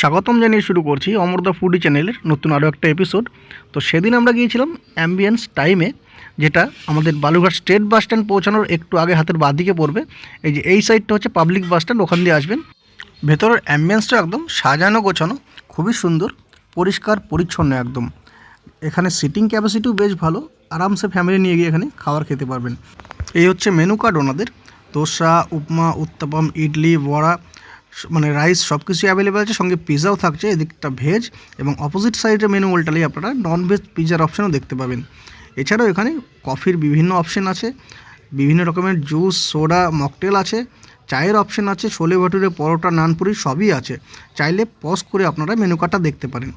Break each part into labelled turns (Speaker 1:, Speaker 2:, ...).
Speaker 1: স্বাগতম জানিয়ে শুরু করছি অমরদা ফুডি চ্যানেলের নতুন আরও একটা এপিসোড। তো সেদিন আমরা গিয়েছিলাম অ্যাম্বিয়েন্স টাইমে, যেটা আমাদের বালুরঘাট স্টেট বাস স্ট্যান্ড পৌঁছানোর একটু আগে হাতের বাঁদিকে পড়বে। এই যে এই সাইডটা হচ্ছে পাবলিক বাস স্ট্যান্ড, ওখান দিয়ে আসবেন। ভেতরের অ্যাম্বিয়েন্সটা একদম সাজানো গোছানো, খুবই সুন্দর, পরিষ্কার পরিচ্ছন্ন একদম। এখানে সিটিং ক্যাপাসিটিও বেশ ভালো, আরামসে ফ্যামিলি নিয়ে গিয়ে এখানে খাবার খেতে পারবেন। এই হচ্ছে মেনু কার্ড ওনাদের। দোসা, উপমা, উত্তাপাম, ইডলি, বড়া, মানে রাইস সব কিছু অ্যাভেলেবেল আছে, সঙ্গে পিৎজাও থাকছে। এদিকটা ভেজ এবং অপোজিট সাইডে মেনু উল্টালেই আপনারা নন ভেজ পিৎজার অপশানও দেখতে পাবেন। এছাড়াও এখানে কফির বিভিন্ন অপশান আছে, বিভিন্ন রকমের জুস, সোডা, মকটেল আছে, চায়ের অপশান আছে, ছোলে ভাটুরে, পরোটা, নানপুরি সবই আছে। চাইলে পজ করে আপনারা মেনু কার্ডটা দেখতে পারেন।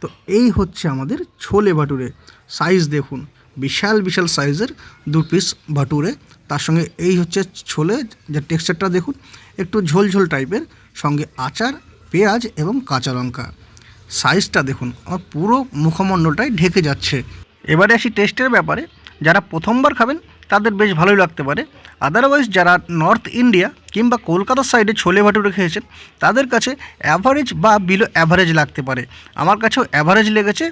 Speaker 1: তো এই হচ্ছে আমাদের ছোলে ভাটুরে। সাইজ দেখুন, বিশাল বিশাল সাইজের 2 পিস ভাটুরে। তার সঙ্গে এই হচ্ছে ছোলে, যে টেক্সচারটা দেখুন, একটু ঝোলঝোল টাইপের, সঙ্গে আচার, পেঁয়াজ এবং কাঁচা লঙ্কা। সাইজটা দেখুন, আমার পুরো মুখমণ্ডলটাই ঢেকে যাচ্ছে। এবারে আসি টেস্টের ব্যাপারে। যারা প্রথমবার খাবেন তাদের বেশ ভালোই লাগতে পারে। আদারওয়াইজ যারা নর্থ ইন্ডিয়া কিংবা কলকাতার সাইডে ছোলে ভাটুরে খেয়েছেন তাদের কাছে অ্যাভারেজ বা বিলো অ্যাভারেজ লাগতে পারে। আমার কাছেও অ্যাভারেজ লেগেছে,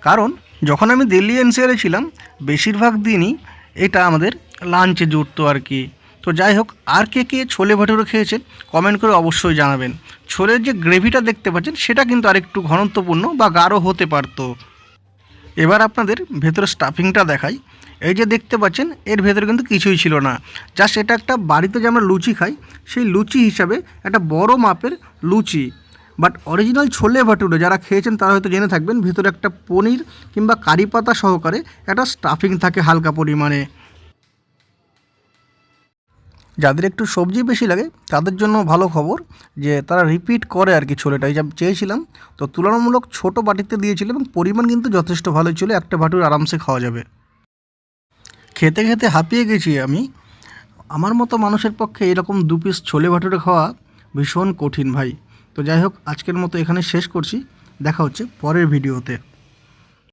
Speaker 1: কারণ যখন আমি দিল্লি এনসিআরে ছিলাম বেশিরভাগ দিনই এটা আমাদের লাঞ্চে জুটতো আর কি। তো যাই হোক, আর কে কে ছোলে ভাটুরে খেয়েছেন কমেন্ট করে অবশ্যই জানাবেন। ছোলের যে গ্রেভিটা দেখতে পাচ্ছেন সেটা কিন্তু আরেকটু ঘনত্বপূর্ণ বা গাঢ় হতে পারতো। এবার আপনাদের ভেতরে স্টাফিংটা দেখাই। এই যে দেখতে পাচ্ছেন, এর ভেতরে কিন্তু কিছুই ছিল না। জাস্ট এটা একটা বাড়িতে যে আমরা লুচি খাই সেই লুচি হিসাবে একটা বড় মাপের লুচি। বাট অরিজিনাল ছোলে ভাটুরে যারা খেয়েছেন তারা হয়তো জেনে থাকবেন, ভেতরে একটা পনির কিংবা কারি পাতা সহকারে একটা স্টাফিং থাকে হালকা পরিমাণে। যাদের একটু সবজি বেশি লাগে তাদের জন্য ভালো খবর যে তারা রিপিট করে আর কি ছোলেটা। এই যা চেয়েছিলাম, তো তুলনামূলক ছোট বাটিতে দিয়েছিল এবং পরিমাণ কিন্তু যথেষ্ট ভালোই ছিল, একটা ভাটুর আরামসে খাওয়া যাবে। খেতে খেতে হাঁপিয়ে গেছি আমি। আমার মতো মানুষের পক্ষে এরকম 2 পিস ছোলে ভাটুরে খাওয়া ভীষণ কঠিন ভাই। তো যাই হোক, আজকের মতো এখানে শেষ করছি। দেখা হচ্ছে পরের ভিডিওতে।